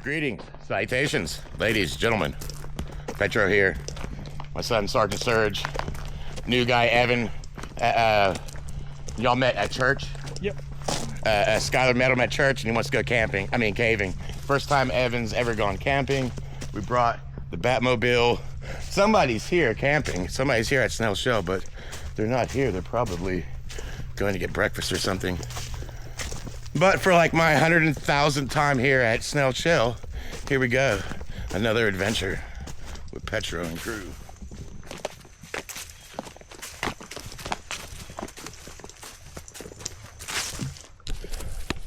Greetings, salutations, ladies, gentlemen. Petro here. My son, Sergeant Serge. New guy, Evan. Y'all met at church? Yep. Skylar met him at church and he wants to go caving. First time Evan's ever gone camping. We brought the Batmobile. Somebody's here camping. Somebody's here at Snail Shell, but they're not here. They're probably going to get breakfast or something. But for like my 100,000th time here at Snail Shell, here we go. Another adventure with Petro and crew.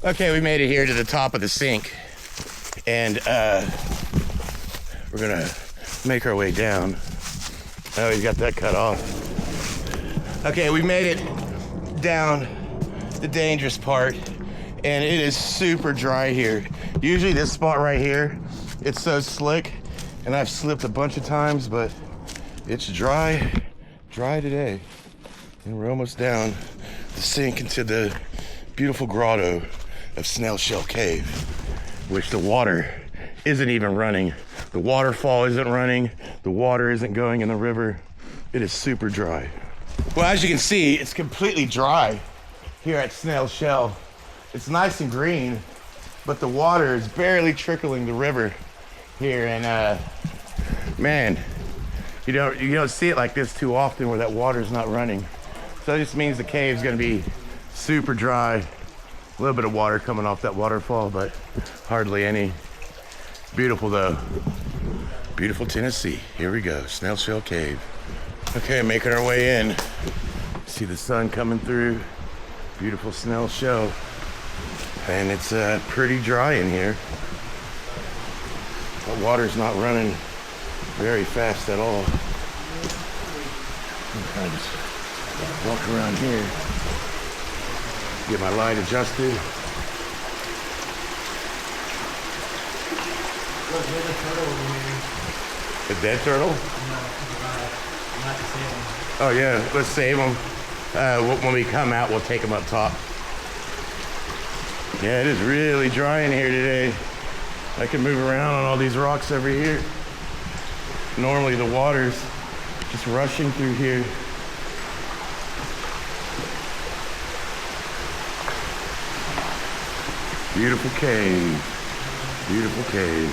Okay, we made it here to the top of the sink, and we're gonna make our way down. Oh, he's got that cut off. Okay, we made it down the dangerous part, and it is super dry here. Usually this spot right here, it's so slick, and I've slipped a bunch of times, but it's dry today. And we're almost down the sink into the beautiful grotto of Snail Shell Cave, which the water isn't even running. The waterfall isn't running. The water isn't going in the river. It is super dry. Well, as you can see, it's completely dry here at Snail Shell. It's nice and green, but the water is barely trickling the river here. And man, you don't see it like this too often where that water's not running. So it just means the cave's gonna be super dry. A little bit of water coming off that waterfall, but hardly any. Beautiful though. Beautiful Tennessee. Here we go, Snail Shell Cave. Okay, making our way in. See the sun coming through. Beautiful Snail Shell. And it's pretty dry in here. The water's not running very fast at all. I'm kind of just walk around here. Get my light adjusted. Look, there's a turtle over here. A dead turtle? No, not to save him. Oh yeah, let's save them. When we come out, we'll take them up top. Yeah, it is really dry in here today. I can move around on all these rocks over here. Normally the water's just rushing through here. Beautiful cave. Beautiful cave.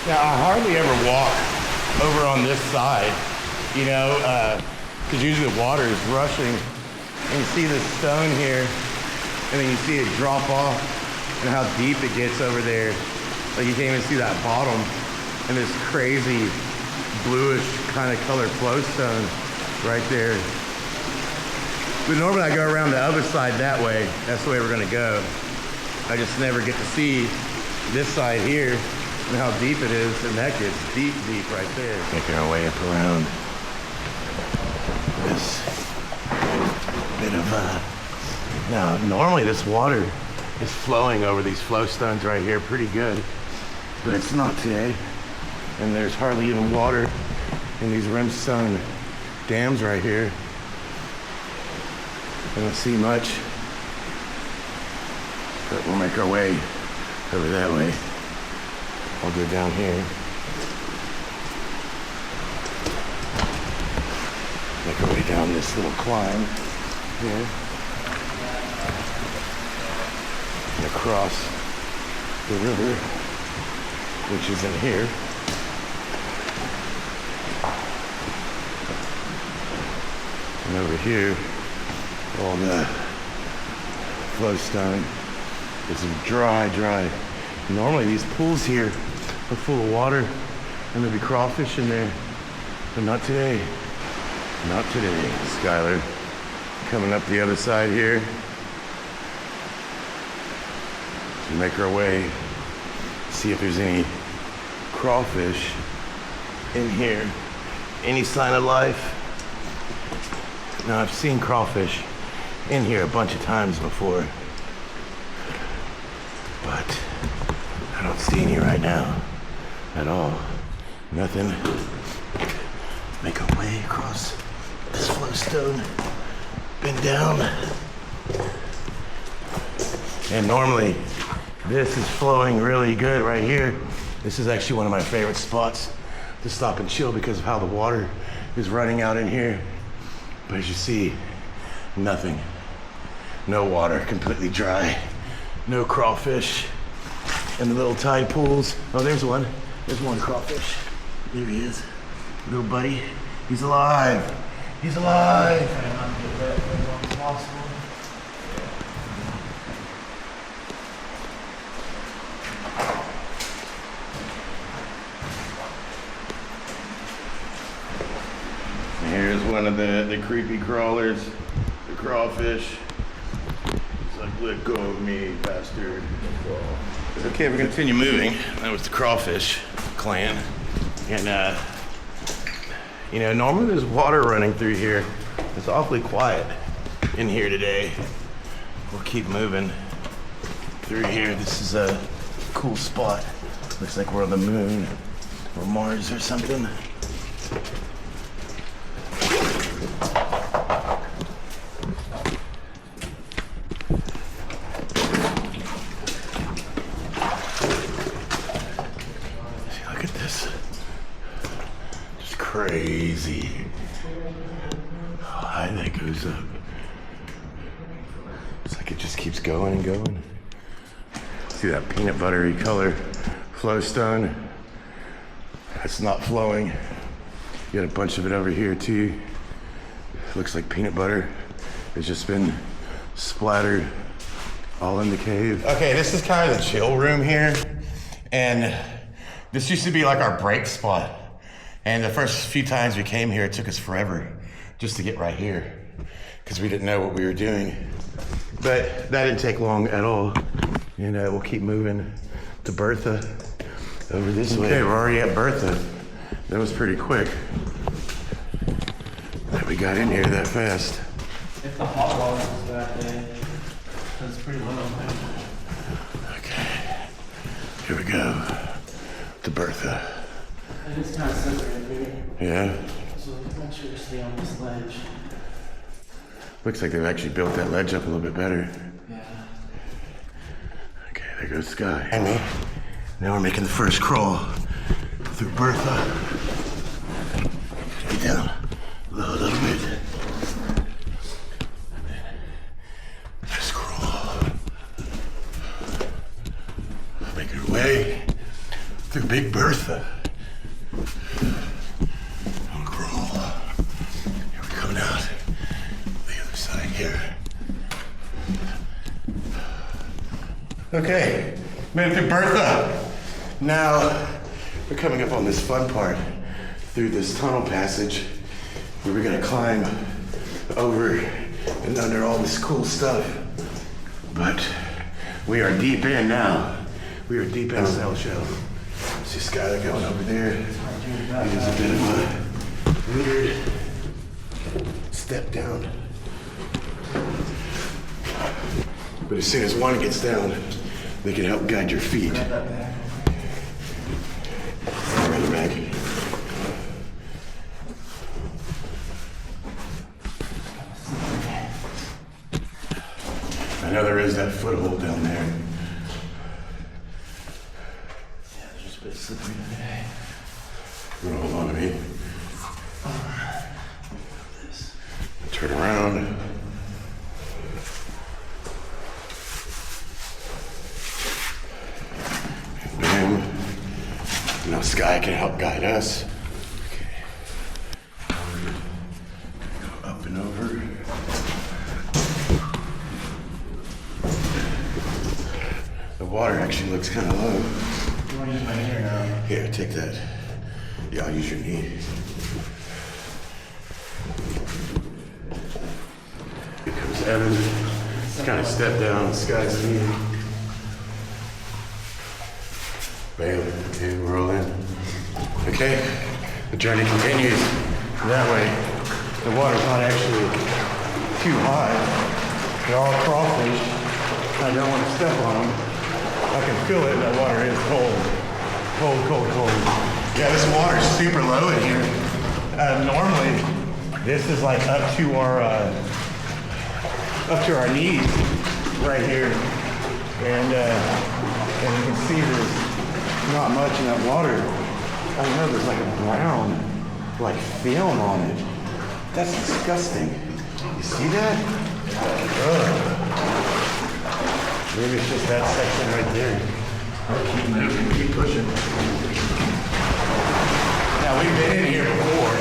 Now, I hardly ever walk over on this side, you know, because usually the water is rushing. And you see this stone here, and then you see it drop off, and how deep it gets over there. Like you can't even see that bottom, and this crazy bluish kind of colored flowstone right there. But normally I go around the other side that way. That's the way we're gonna go. I just never get to see this side here and how deep it is, and that gets deep, deep right there. Making our way up around this bit of now normally this water is flowing over these flowstones right here pretty good, but it's not today. And there's hardly even water in these rimstone dams right here. I don't see much. But we'll make our way over that way. I'll go down here. Make our way down this little climb here. And across the river, which is in here. And over here, all the flowstone. It's dry. Normally these pools here are full of water and there'll be crawfish in there, but not today. Not today. Skylar coming up the other side here. So make our way, see if there's any crawfish in here. Any sign of life? Now I've seen crawfish in here a bunch of times before, but I don't see any right now at all. Nothing. Make our way across this flowstone, bend down. And normally This is flowing really good right here. This is actually one of my favorite spots to stop and chill because of how the water is running out in here. But as you see, nothing. No water, completely dry. No crawfish in the little tide pools. Oh, there's one. There's one crawfish. There he is. Little buddy. He's alive. He's alive. Try not to get wet as long as possible. Here's one of the creepy crawlers, the crawfish. It's like, let go of me, bastard. Okay, we're gonna continue moving. That was the crawfish clan. And you know, normally there's water running through here. It's awfully quiet in here today. We'll keep moving through here. This is a cool spot. Looks like we're on the moon or Mars or something. Look at this. Just crazy. How high that goes up. It's like it just keeps going and going. See that peanut buttery color flowstone? That's not flowing. You got a bunch of it over here too. Looks like peanut butter. It's just been splattered all in the cave. Okay, this is kind of the chill room here. And this used to be like our break spot. And the first few times we came here, it took us forever just to get right here because we didn't know what we were doing. But that didn't take long at all. And we'll keep moving to Bertha over this way. Okay, we're already at Bertha. That was pretty quick that we got in here that fast. If the hot water was that day, that's pretty low. Okay, here we go to Bertha. And it's kind of slippery up here. Yeah, So make sure you stay on this ledge. looks like they've actually built that ledge up a little bit better. Yeah. Okay, there goes Sky. And me. Now we're making the first crawl through Bertha. Get down a little bit. Let's crawl. Making our way through Big Bertha. And crawl. Here we're coming out the other side here. Okay, made it through Bertha. Now we're coming up on this fun part through this tunnel passage where we're gonna climb over and under all this cool stuff. But we are deep in now. We are deep in snail shell. See Skylar going over there. It is a bit of a weird step down. But as soon as one gets down, they can help guide your feet. Grab that back. Grab the back. I know there is that foothold down there. Yeah, there's just a bit slippery today. You wanna hold on to me? This. Turn around. Bam. Now Sky can help guide us. Okay. Go up and over. The water actually looks kind of low. You want to use my knee or no? Here, take that. Yeah, I'll use your knee. Here comes Evan. Kind of step down Sky's knee. Bam. Okay, we're all in. Okay, the journey continues. That way, the water's not actually too high. They're all crawfish. I don't want to step on them. I can feel it. That water is cold. Cold, cold, cold. Yeah, this water's super low in here. Normally, this is like up to our knees right here. And you can see there's not much in that water. I don't know, there's like a brown, like film on it. That's disgusting. You see that? Ugh. Maybe it's just that section right there. I'll keep moving, keep pushing. Now we've been in here before,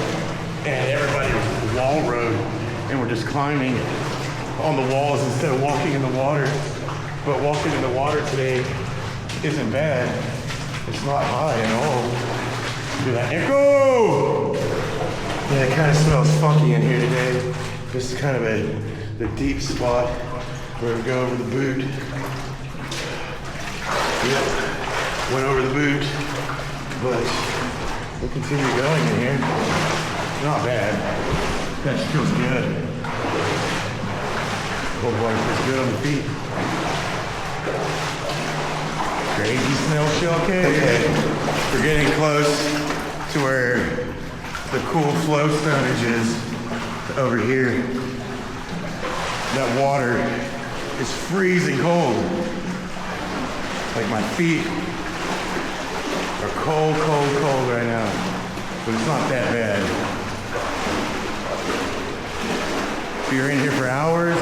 and everybody was wall road, and we're just climbing on the walls instead of walking in the water. But walking in the water today isn't bad. It's not high at all. Do that echo! Yeah, it kind of smells funky in here today. This is kind of the deep spot where we go over the boot. Yep, went over the boot, but we'll continue going in here. Not bad. That feels good. Cold water feels good on the feet. Crazy snail shell cave. Okay, we're getting close to where the cool flowstone is over here. That water is freezing cold. Like my feet are cold, cold, cold right now. But it's not that bad. If you're in here for hours,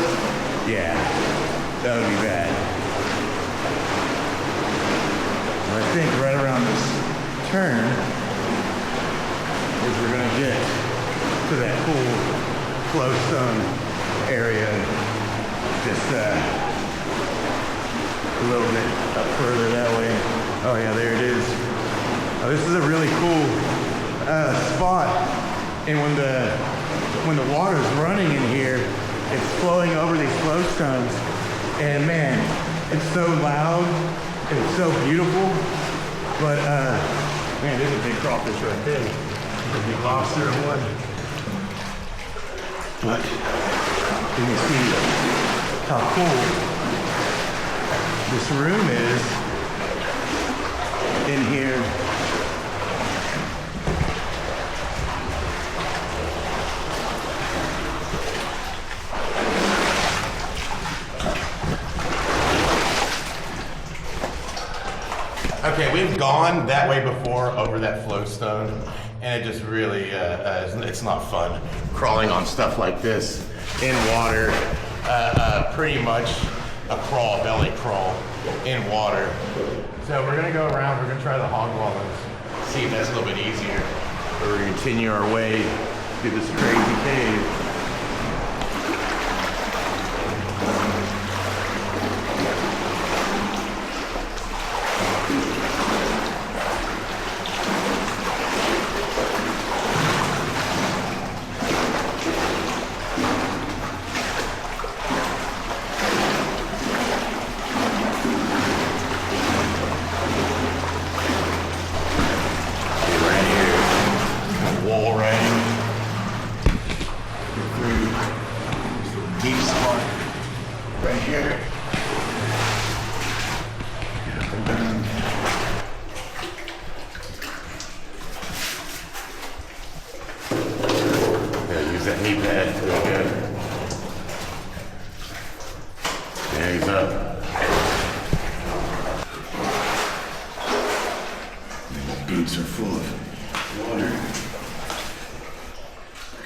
yeah, that would be bad. I think right around this turn is we're gonna get to that cool flowstone area. Just a little bit up further that way. Oh yeah, there it is. Oh, this is a really cool spot. And when the water's running in here, it's flowing over these flowstones. And man, it's so loud. It's so beautiful, but man, there's a big crawfish right there. A big lobster and one. But you can see how cool this room is in here. Okay, we've gone that way before over that flowstone, and it just really, it's not fun crawling on stuff like this in water. Pretty much a crawl, belly crawl in water. So we're gonna go around, we're gonna try the hog wallows, see if that's a little bit easier. We're gonna continue our way through this crazy cave. Boots are full of water.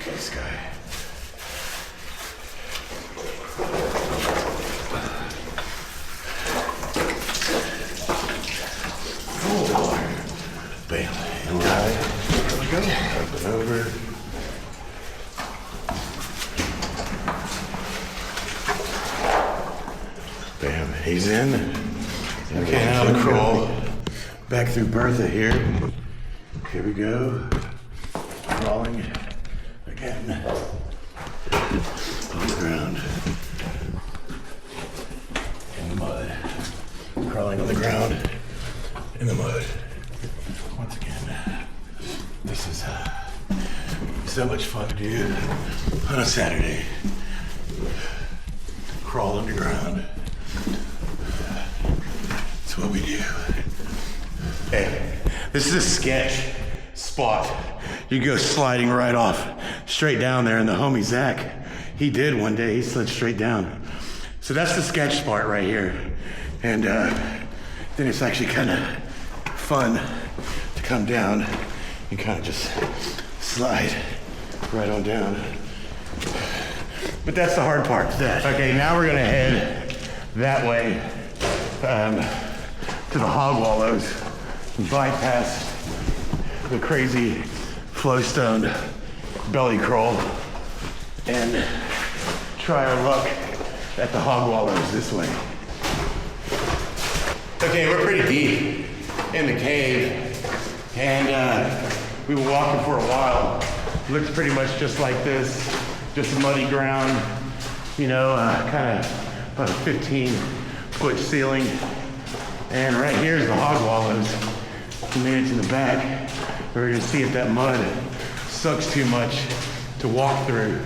Okay, Sky. Full of water. Bam. And Guy. There we go. Up and over. Bam. He's in. Okay, now the crawl. Back through Bertha here. Here we go. Crawling again on the ground. In the mud. Crawling on the ground in the mud. Once again, this is so much fun to do on a Saturday. Crawl underground. That's what we do. Hey, this is a sketch spot. You go sliding right off, straight down there, and the homie Zach, he did one day, he slid straight down. So that's the sketch spot right here. And then it's actually kind of fun to come down and kind of just slide right on down. But that's the hard part, that. Okay, now we're gonna head that way to the hog wallows and bypass the crazy flowstone belly crawl and try our luck at the hog wallows this way. Okay, we're pretty deep in the cave, and we were walking for a while. Looks pretty much just like this, just muddy ground, you know, kind of about a 15-foot ceiling. And right here is the hog wallows. We made it to the back. We're gonna see if that mud sucks too much to walk through,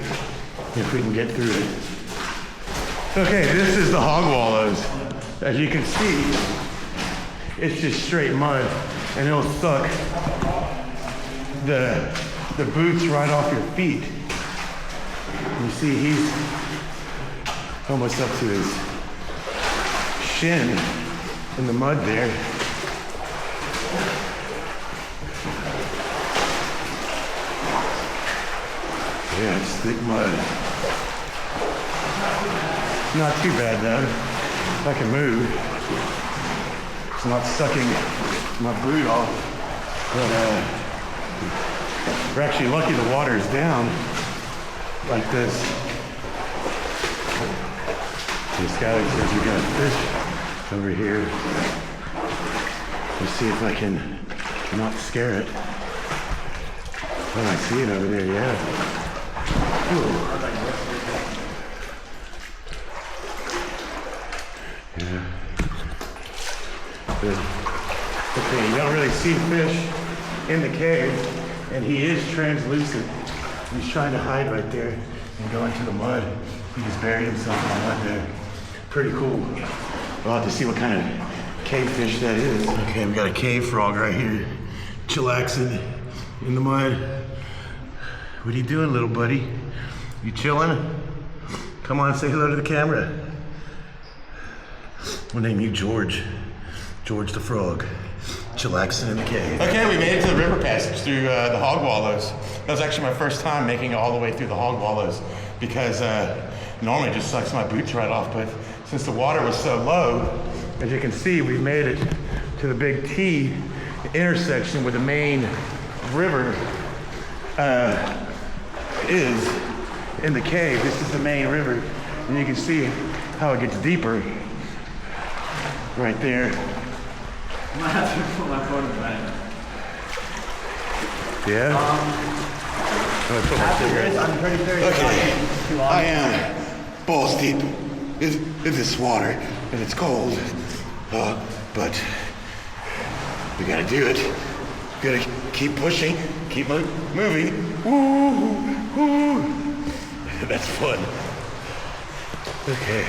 if we can get through it. Okay, this is the hog wallows. As you can see, it's just straight mud, and it'll suck the boots right off your feet. You see, he's almost up to his shin in the mud there. Yeah, it's thick mud. Not too bad though. I can move. It's not sucking my boot off. But we're actually lucky the water's down like this. This guy says we got fish over here. Let's see if I can not scare it. Oh, I see it over there, yeah. Ooh. Yeah. Good. Okay, you don't really see fish in the cave, and he is translucent. He's trying to hide right there and go into the mud. He just buried himself in the mud there. Pretty cool. We'll have to see what kind of cave fish that is. Okay, we got a cave frog right here, chillaxing in the mud. What are you doing, little buddy? You chilling? Come on, say hello to the camera. We'll name you George. George the frog, chillaxing in the cave. Okay, we made it to the river passage through the hog wallows. That was actually my first time making it all the way through the hog wallows, because normally it just sucks my boots right off, but since the water was so low, as you can see, we made it to the big T intersection where the main river is in the cave. This is the main river, and you can see how it gets deeper right there. I might have to put my phone back. Yeah? I'm gonna put my cigarette. I'm pretty sure Okay, I am balls deep in this water, and it's cold, but we gotta do it. We gotta keep pushing, keep moving. Woo, woo. That's fun. Okay,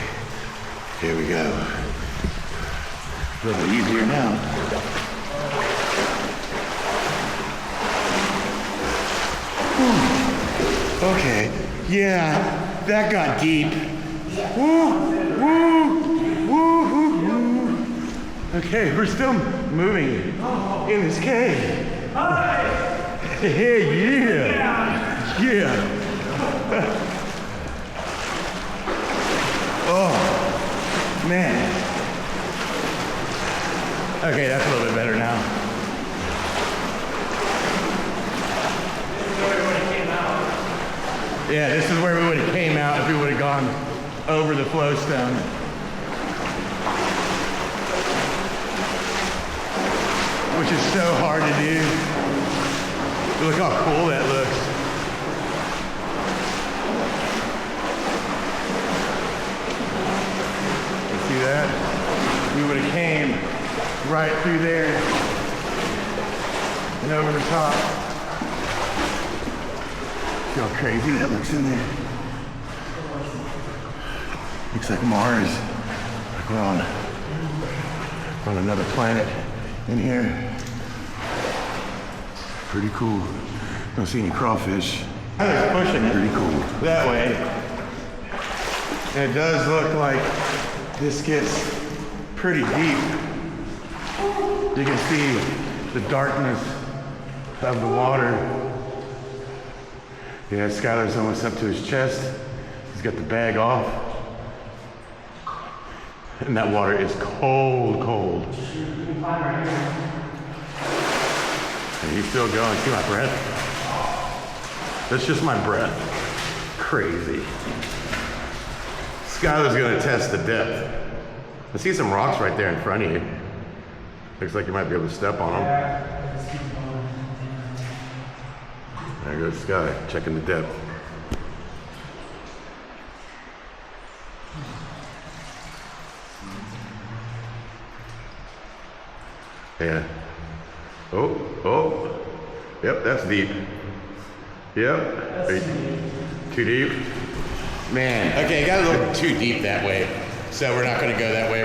here we go. A little bit easier now. Okay, yeah, that got deep. Woo, woo, woo, woo, woo. Okay, we're still moving in this cave. Hey, yeah, yeah. Oh, man. Okay, that's a little bit better now. Yeah, this is where we would have came out if we would have gone over the flowstone. Which is so hard to do. Look how cool that looks. You see that? We would have came right through there and over the top. See how crazy that looks in there. Looks like Mars. Like we're on another planet in here. Pretty cool. Don't see any crawfish. It's pushing it pretty cool that way. And it does look like this gets pretty deep. You can see the darkness of the water. Yeah, Skylar's almost up to his chest. He's got the bag off. And that water is cold, cold. And he's still going. See my breath? That's just my breath. Crazy. Skylar's gonna test the depth. I see some rocks right there in front of you. Looks like you might be able to step on them. There goes Sky, checking the depth. Yeah. Oh. Yep, that's deep. Yep. Too deep? Man, okay, it got a little too deep that way. So we're not gonna go that way.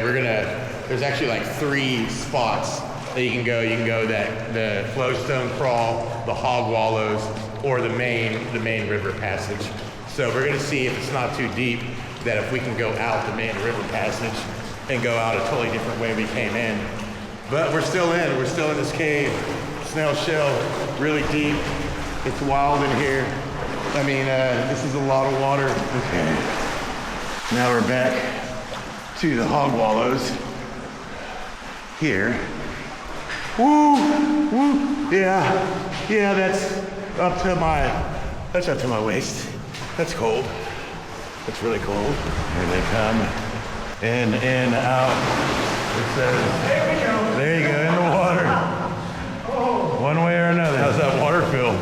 There's actually like 3 spots that you can go. You can go the flowstone crawl, the hog wallows, or the main river passage. So we're gonna see if it's not too deep, that if we can go out the main river passage and go out a totally different way we came in. But we're still in this cave. Snail shell, really deep. It's wild in here. I mean, this is a lot of water. Okay. Now we're back to the hog wallows here. Woo, yeah, that's up to my waist. That's cold. That's really cold. Here they come, in, out. It says, there you go, in the water. One way or another. How's that water feel?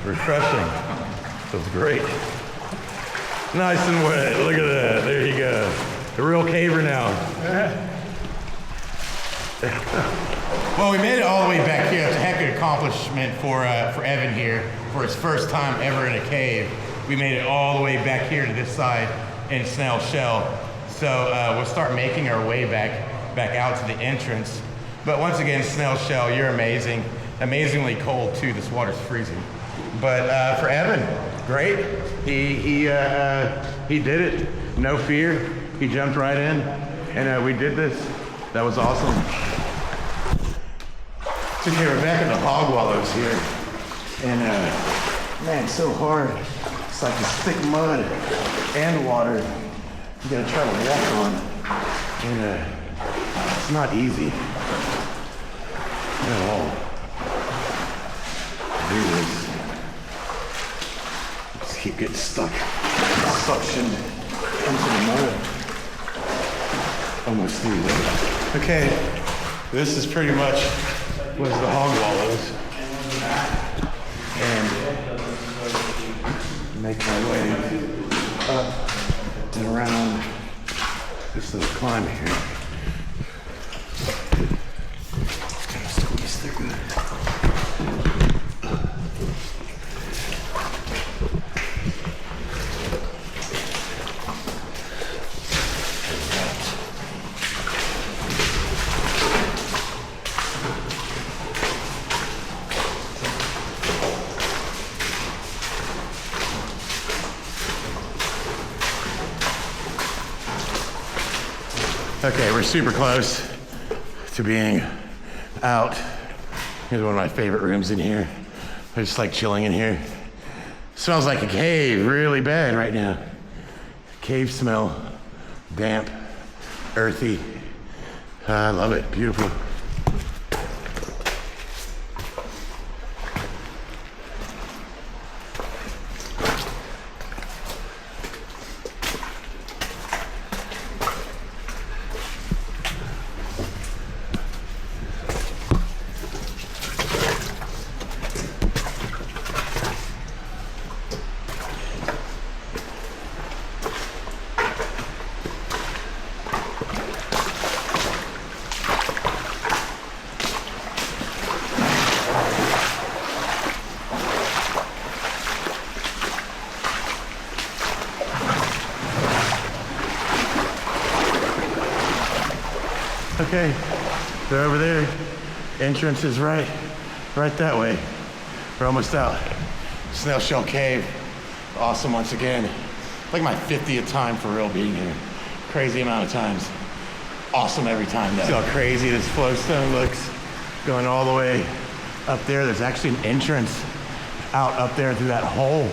Refreshing. Feels great. Nice and wet. Look at that. There you go. A real caver now. Well, we made it all the way back here. It's a heck of an accomplishment for Evan here. For his first time ever in a cave. We made it all the way back here to this side in snail shell. So we'll start making our way back out to the entrance. But once again, snail shell, you're amazing. Amazingly cold too. This water's freezing. But for Evan, great. He did it. No fear. He jumped right in, and we did this. That was awesome. So here we're back in the hog wallows here, and man, it's so hard. It's like this thick mud and water. You gotta try to walk on, and it's not easy at all. Do this. Just keep getting stuck, suctioned into the mud. Almost through there. Okay, this is pretty much was the hog wallows, and make my way up and around this little climb here. Just kind of squeeze through. Okay, we're super close to being out. Here's one of my favorite rooms in here. I just like chilling in here. Smells like a cave really bad right now. Cave smell, damp, earthy. I love it, beautiful. Okay, they're over there. Entrance is right that way. We're almost out. Snail shell cave. Awesome once again. Like my 50th time for real being here. Crazy amount of times. awesome every time though. See how crazy this flowstone looks going all the way up there. There's actually an entrance out up there through that hole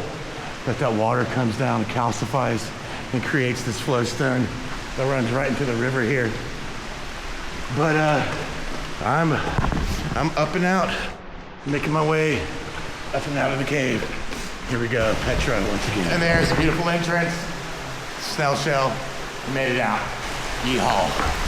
that water comes down and calcifies and creates this flowstone that runs right into the river here. But I'm up and out, making my way up and out of the cave. Here we go, Petra once again. And there's a beautiful entrance. Snail shell, we made it out. Yeehaw.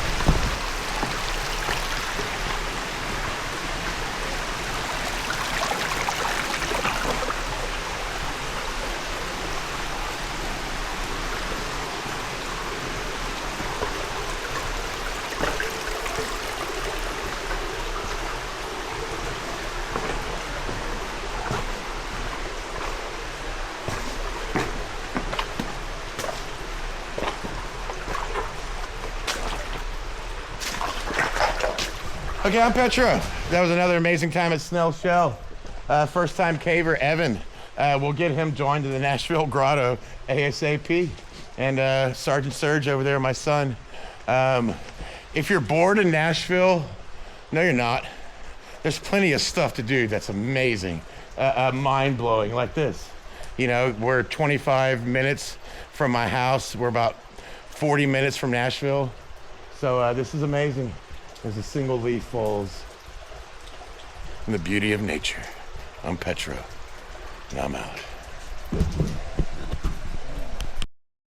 Okay, I'm Petra. That was another amazing time at Snail Shell. First time caver, Evan. We'll get him joined to the Nashville Grotto ASAP. And Serge over there, my son. If you're bored in Nashville, no, you're not. There's plenty of stuff to do that's amazing, mind-blowing, like this. You know, we're 25 minutes from my house. We're about 40 minutes from Nashville. So this is amazing. There's a single leaf falls in the beauty of nature. I'm Petra, and I'm out.